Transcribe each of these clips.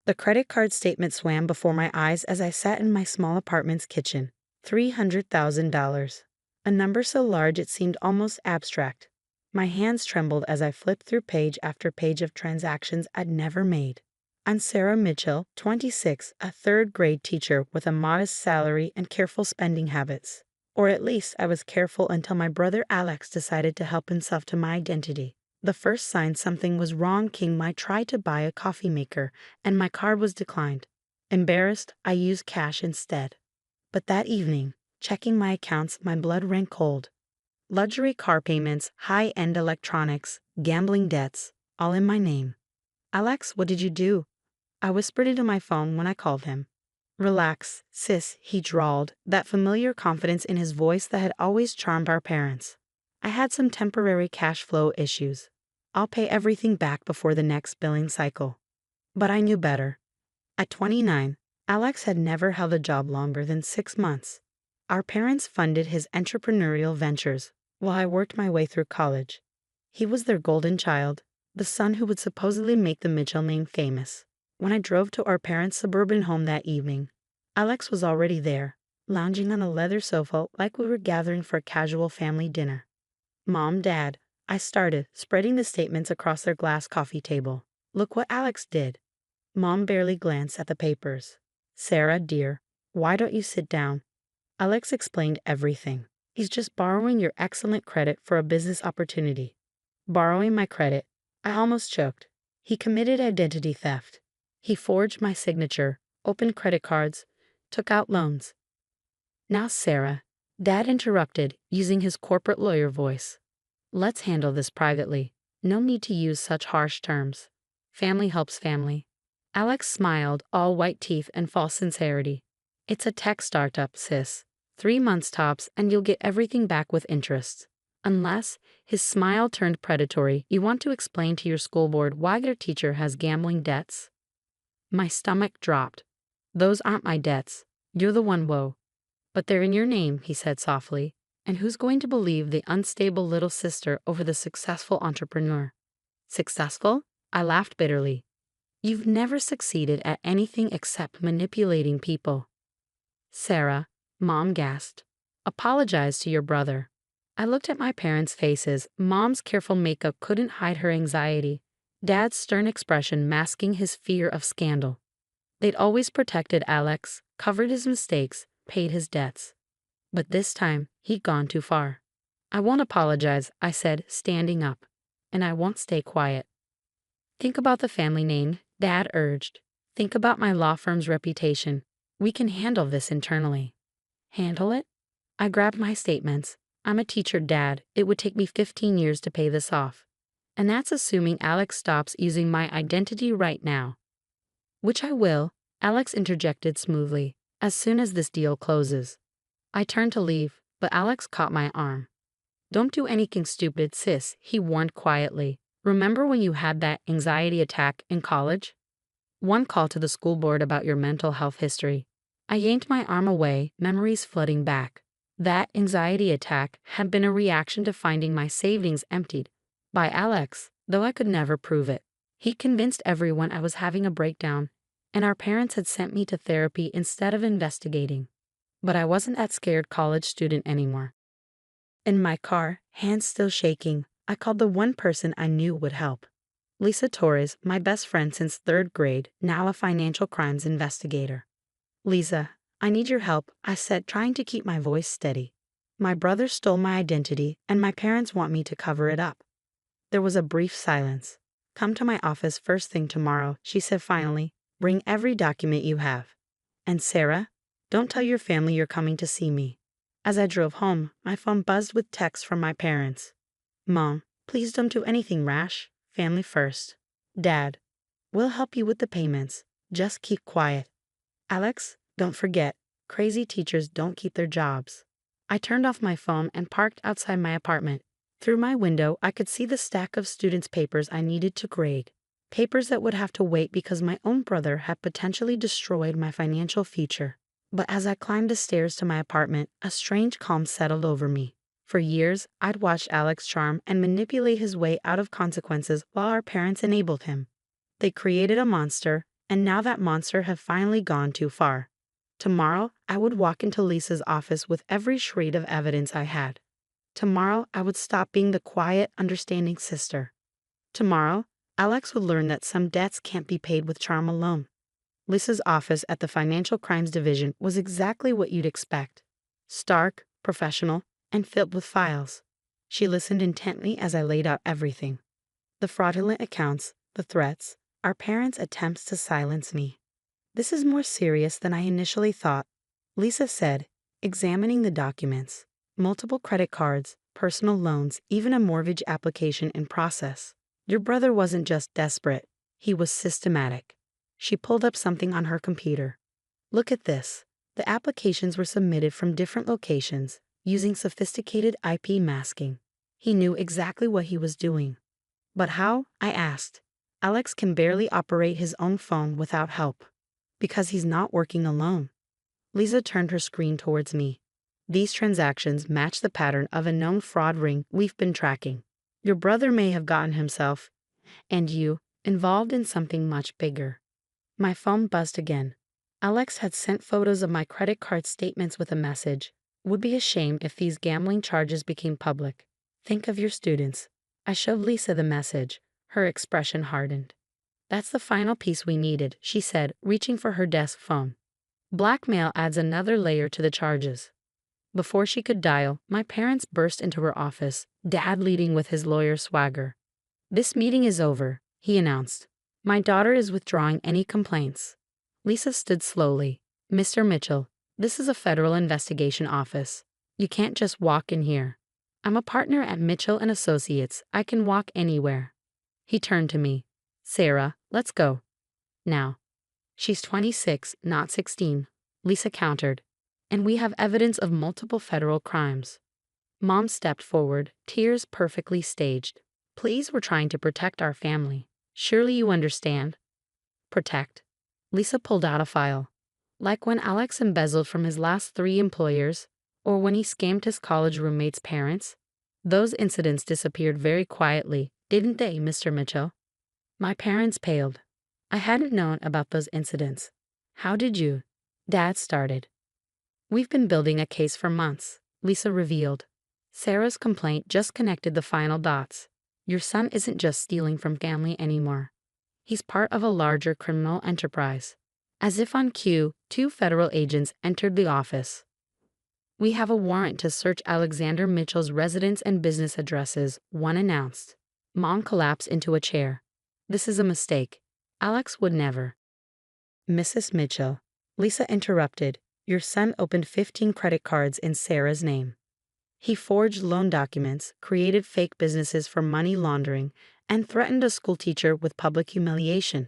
The credit card statement swam before my eyes as I sat in my small apartment's kitchen. $300,000. A number so large it seemed almost abstract. My hands trembled as I flipped through page after page of transactions I'd never made. I'm Sarah Mitchell, 26, a third-grade teacher with a modest salary and careful spending habits. Or at least I was careful until my brother Alex decided to help himself to my identity. The first sign something was wrong came when I tried to buy a coffee maker, and my card was declined. Embarrassed, I used cash instead. But that evening, checking my accounts, my blood ran cold. Luxury car payments, high-end electronics, gambling debts, all in my name. "Alex, what did you do?" I whispered into my phone when I called him. "Relax, sis," he drawled, that familiar confidence in his voice that had always charmed our parents. "I had some temporary cash flow issues. I'll pay everything back before the next billing cycle." But I knew better. At 29, Alex had never held a job longer than 6 months. Our parents funded his entrepreneurial ventures while I worked my way through college. He was their golden child, the son who would supposedly make the Mitchell name famous. When I drove to our parents' suburban home that evening, Alex was already there, lounging on a leather sofa like we were gathering for a casual family dinner. "Mom, Dad," I started, spreading the statements across their glass coffee table. "Look what Alex did." Mom barely glanced at the papers. "Sarah, dear, why don't you sit down?" Alex explained everything. "He's just borrowing your excellent credit for a business opportunity." Borrowing my credit? I almost choked. He committed identity theft. He forged my signature, opened credit cards, took out loans. "Now, Sarah," Dad interrupted, using his corporate lawyer voice. "Let's handle this privately. No need to use such harsh terms. Family helps family." Alex smiled, all white teeth and false sincerity. "It's a tech startup, sis. 3 months tops and you'll get everything back with interest. Unless," his smile turned predatory, "you want to explain to your school board why their teacher has gambling debts." My stomach dropped. "Those aren't my debts. You're the one, whoa. "But they're in your name," he said softly. "And who's going to believe the unstable little sister over the successful entrepreneur?" "Successful?" I laughed bitterly. "You've never succeeded at anything except manipulating people." "Sarah," Mom gasped, "apologize to your brother." I looked at my parents' faces. Mom's careful makeup couldn't hide her anxiety, Dad's stern expression masking his fear of scandal. They'd always protected Alex, covered his mistakes, paid his debts. But this time, he'd gone too far. "I won't apologize," I said, standing up. "And I won't stay quiet." "Think about the family name," Dad urged. "Think about my law firm's reputation. We can handle this internally." "Handle it?" I grabbed my statements. "I'm a teacher, Dad. It would take me 15 years to pay this off. And that's assuming Alex stops using my identity right now." "Which I will," Alex interjected smoothly, "as soon as this deal closes." I turned to leave, but Alex caught my arm. "Don't do anything stupid, sis," he warned quietly. "Remember when you had that anxiety attack in college? One call to the school board about your mental health history." I yanked my arm away, memories flooding back. That anxiety attack had been a reaction to finding my savings emptied by Alex, though I could never prove it. He convinced everyone I was having a breakdown, and our parents had sent me to therapy instead of investigating. But I wasn't that scared college student anymore. In my car, hands still shaking, I called the one person I knew would help. Lisa Torres, my best friend since 3rd grade, now a financial crimes investigator. "Lisa, I need your help," I said, trying to keep my voice steady. "My brother stole my identity, and my parents want me to cover it up." There was a brief silence. "Come to my office first thing tomorrow," she said finally. "Bring every document you have. And Sarah, don't tell your family you're coming to see me." As I drove home, my phone buzzed with texts from my parents. "Mom, please don't do anything rash. Family first." "Dad, we'll help you with the payments. Just keep quiet." "Alex, don't forget, crazy teachers don't keep their jobs." I turned off my phone and parked outside my apartment. Through my window, I could see the stack of students' papers I needed to grade. Papers that would have to wait because my own brother had potentially destroyed my financial future. But as I climbed the stairs to my apartment, a strange calm settled over me. For years, I'd watched Alex charm and manipulate his way out of consequences while our parents enabled him. They created a monster, And now that monster had finally gone too far. Tomorrow, I would walk into Lisa's office with every shred of evidence I had. Tomorrow, I would stop being the quiet, understanding sister. Tomorrow, Alex would learn that some debts can't be paid with charm alone. Lisa's office at the Financial Crimes Division was exactly what you'd expect. Stark, professional, and filled with files. She listened intently as I laid out everything. The fraudulent accounts, the threats, our parents' attempts to silence me. This is more serious than I initially thought, Lisa said, examining the documents. Multiple credit cards, personal loans, even a mortgage application in process. Your brother wasn't just desperate, he was systematic. She pulled up something on her computer. Look at this. The applications were submitted from different locations, using sophisticated IP masking. He knew exactly what he was doing. But how? I asked. Alex can barely operate his own phone without help. Because he's not working alone. Lisa turned her screen towards me. These transactions match the pattern of a known fraud ring we've been tracking. Your brother may have gotten himself, and you, involved in something much bigger. My phone buzzed again. Alex had sent photos of my credit card statements with a message. Would be a shame if these gambling charges became public. Think of your students. I showed Lisa the message. Her expression hardened. That's the final piece we needed, she said, reaching for her desk phone. Blackmail adds another layer to the charges. Before she could dial, my parents burst into her office, Dad leading with his lawyer swagger. This meeting is over, he announced. My daughter is withdrawing any complaints. Lisa stood slowly. Mr. Mitchell, this is a federal investigation office. You can't just walk in here. I'm a partner at Mitchell & Associates. I can walk anywhere. He turned to me. Sarah, let's go. Now. She's 26, not 16, Lisa countered. And we have evidence of multiple federal crimes. Mom stepped forward, tears perfectly staged. Please, we're trying to protect our family. Surely you understand. Protect. Lisa pulled out a file. Like when Alex embezzled from his last 3 employers, or when he scammed his college roommate's parents. Those incidents disappeared very quietly, didn't they, Mr. Mitchell? My parents paled. I hadn't known about those incidents. How did you? Dad started. We've been building a case for months, Lisa revealed. Sarah's complaint just connected the final dots. Your son isn't just stealing from family anymore. He's part of a larger criminal enterprise. As if on cue, 2 federal agents entered the office. We have a warrant to search Alexander Mitchell's residence and business addresses, one announced. Mom collapsed into a chair. This is a mistake. Alex would never. Mrs. Mitchell, Lisa interrupted. Your son opened 15 credit cards in Sarah's name. He forged loan documents, created fake businesses for money laundering, and threatened a schoolteacher with public humiliation.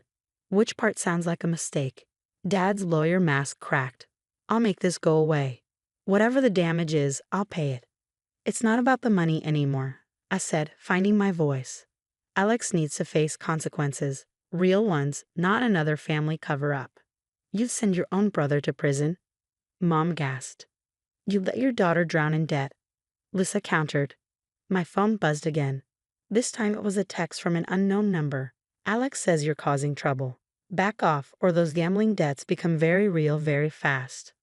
Which part sounds like a mistake? Dad's lawyer mask cracked. I'll make this go away. Whatever the damage is, I'll pay it. It's not about the money anymore, I said, finding my voice. Alex needs to face consequences, real ones, not another family cover-up. You'd send your own brother to prison. Mom gasped. You let your daughter drown in debt. Lisa countered. My phone buzzed again. This time it was a text from an unknown number. Alex says you're causing trouble. Back off, or those gambling debts become very real very fast.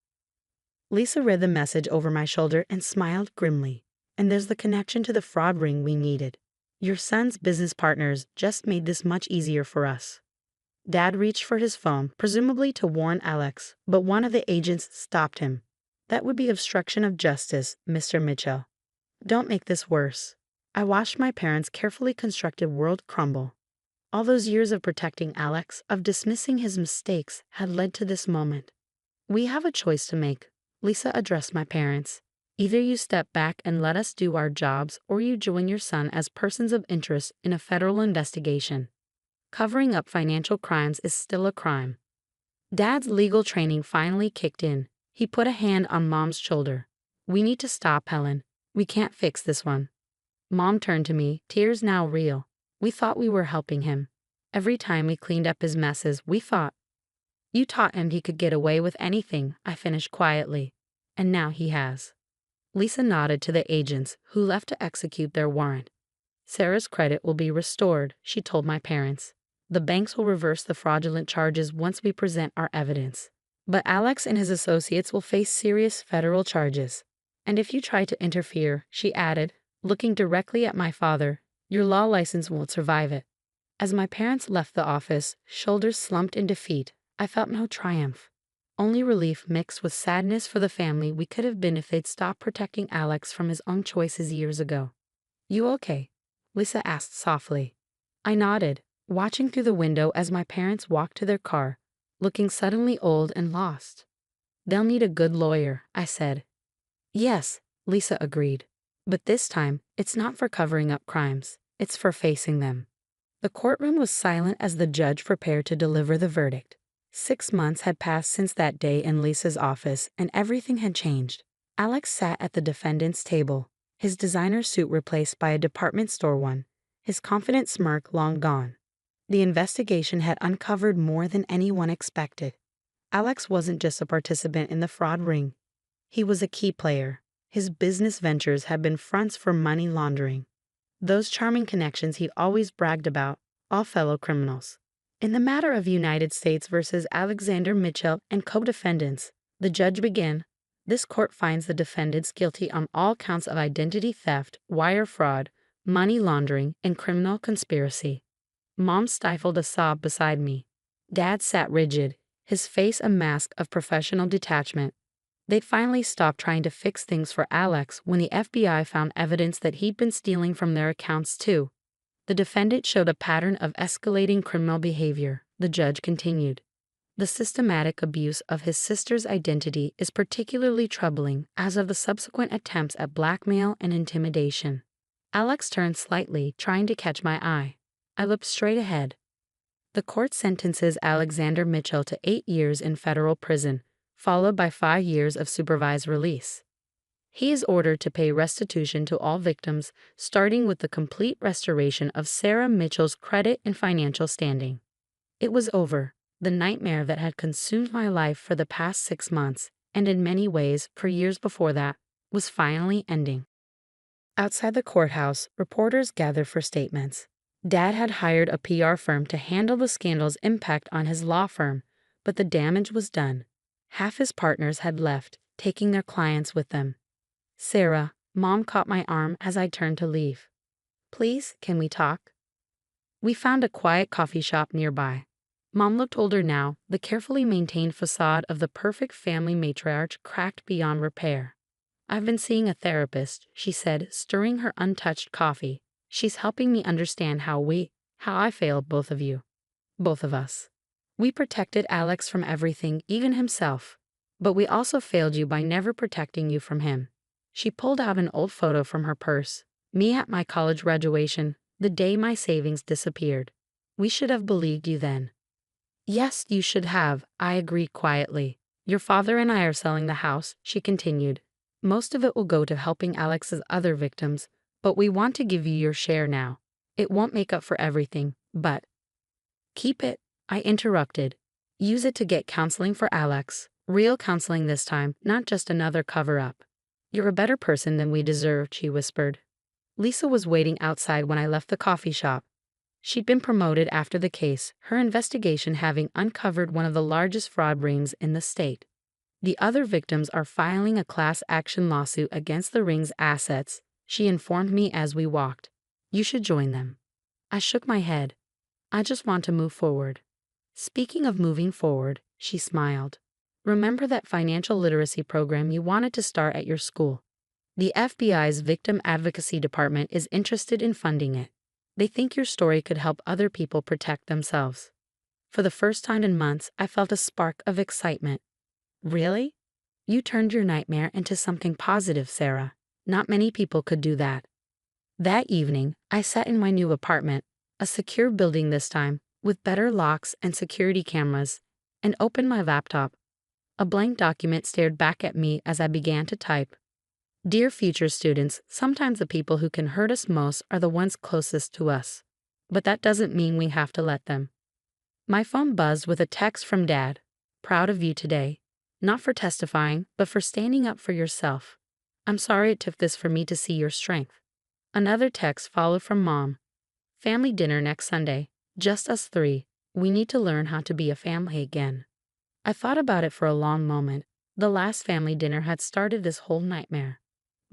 Lisa read the message over my shoulder and smiled grimly. And there's the connection to the fraud ring we needed. Your son's business partners just made this much easier for us. Dad reached for his phone, presumably to warn Alex, but one of the agents stopped him. That would be obstruction of justice, Mr. Mitchell. Don't make this worse. I watched my parents' carefully constructed world crumble. All those years of protecting Alex, of dismissing his mistakes, had led to this moment. We have a choice to make, Lisa addressed my parents. Either you step back and let us do our jobs, or you join your son as persons of interest in a federal investigation. Covering up financial crimes is still a crime. Dad's legal training finally kicked in. He put a hand on Mom's shoulder. We need to stop, Helen. We can't fix this one. Mom turned to me, tears now real. We thought we were helping him. Every time we cleaned up his messes, we thought. You taught him he could get away with anything, I finished quietly. And now he has. Lisa nodded to the agents, who left to execute their warrant. Sarah's credit will be restored, she told my parents. The banks will reverse the fraudulent charges once we present our evidence. But Alex and his associates will face serious federal charges. And if you try to interfere, she added, looking directly at my father, your law license won't survive it. As my parents left the office, shoulders slumped in defeat, I felt no triumph. Only relief mixed with sadness for the family we could have been if they'd stopped protecting Alex from his own choices years ago. You okay? Lisa asked softly. I nodded, watching through the window as my parents walked to their car, looking suddenly old and lost. They'll need a good lawyer, I said. Yes, Lisa agreed. But this time, it's not for covering up crimes, it's for facing them. The courtroom was silent as the judge prepared to deliver the verdict. 6 months had passed since that day in Lisa's office, and everything had changed. Alex sat at the defendant's table, his designer suit replaced by a department store one, his confident smirk long gone. The investigation had uncovered more than anyone expected. Alex wasn't just a participant in the fraud ring. He was a key player. His business ventures had been fronts for money laundering. Those charming connections he always bragged about, all fellow criminals. In the matter of United States versus Alexander Mitchell and co-defendants, the judge began, this court finds the defendants guilty on all counts of identity theft, wire fraud, money laundering, and criminal conspiracy. Mom stifled a sob beside me. Dad sat rigid, his face a mask of professional detachment. They'd finally stopped trying to fix things for Alex when the FBI found evidence that he'd been stealing from their accounts too. The defendant showed a pattern of escalating criminal behavior, the judge continued. The systematic abuse of his sister's identity is particularly troubling as of the subsequent attempts at blackmail and intimidation. Alex turned slightly, trying to catch my eye. I looked straight ahead. The court sentences Alexander Mitchell to 8 years in federal prison, followed by 5 years of supervised release. He is ordered to pay restitution to all victims, starting with the complete restoration of Sarah Mitchell's credit and financial standing. It was over. The nightmare that had consumed my life for the past 6 months, and in many ways for years before that, was finally ending. Outside the courthouse, reporters gathered for statements. Dad had hired a PR firm to handle the scandal's impact on his law firm, but the damage was done. Half his partners had left, taking their clients with them. Sarah, Mom caught my arm as I turned to leave. Please, can we talk? We found a quiet coffee shop nearby. Mom looked older now, the carefully maintained facade of the perfect family matriarch cracked beyond repair. I've been seeing a therapist, she said, stirring her untouched coffee. She's helping me understand how I failed both of you. Both of us. We protected Alex from everything, even himself. But we also failed you by never protecting you from him. She pulled out an old photo from her purse. Me at my college graduation, the day my savings disappeared. We should have believed you then. Yes, you should have, I agreed quietly. Your father and I are selling the house, she continued. Most of it will go to helping Alex's other victims, but we want to give you your share now. It won't make up for everything, but... Keep it, I interrupted. Use it to get counseling for Alex. Real counseling this time, not just another cover-up. You're a better person than we deserved, she whispered. Lisa was waiting outside when I left the coffee shop. She'd been promoted after the case, her investigation having uncovered one of the largest fraud rings in the state. The other victims are filing a class action lawsuit against the ring's assets, she informed me as we walked. You should join them. I shook my head. I just want to move forward. Speaking of moving forward, she smiled. Remember that financial literacy program you wanted to start at your school? The FBI's Victim Advocacy Department is interested in funding it. They think your story could help other people protect themselves. For the first time in months, I felt a spark of excitement. Really? You turned your nightmare into something positive, Sarah. Not many people could do that. That evening, I sat in my new apartment, a secure building this time, with better locks and security cameras, and opened my laptop. A blank document stared back at me as I began to type. Dear future students, sometimes the people who can hurt us most are the ones closest to us. But that doesn't mean we have to let them. My phone buzzed with a text from Dad. Proud of you today. Not for testifying, but for standing up for yourself. I'm sorry it took this for me to see your strength. Another text followed from Mom. Family dinner next Sunday. Just us three. We need to learn how to be a family again. I thought about it for a long moment. The last family dinner had started this whole nightmare.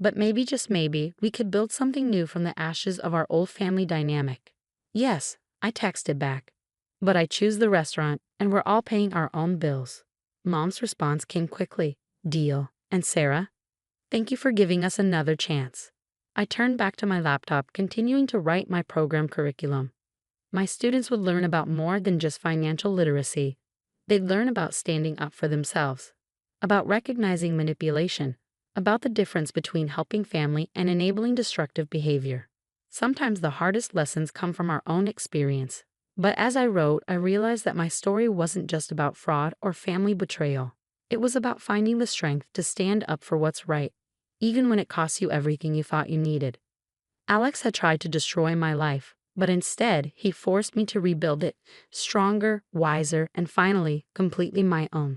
But maybe, just maybe, we could build something new from the ashes of our old family dynamic. Yes, I texted back. But I choose the restaurant, and we're all paying our own bills. Mom's response came quickly. Deal. And Sarah? Thank you for giving us another chance. I turned back to my laptop, continuing to write my program curriculum. My students would learn about more than just financial literacy. They'd learn about standing up for themselves, about recognizing manipulation, about the difference between helping family and enabling destructive behavior. Sometimes the hardest lessons come from our own experience. But as I wrote, I realized that my story wasn't just about fraud or family betrayal. It was about finding the strength to stand up for what's right, even when it costs you everything you thought you needed. Alex had tried to destroy my life, but instead he forced me to rebuild it, stronger, wiser, and finally, completely my own.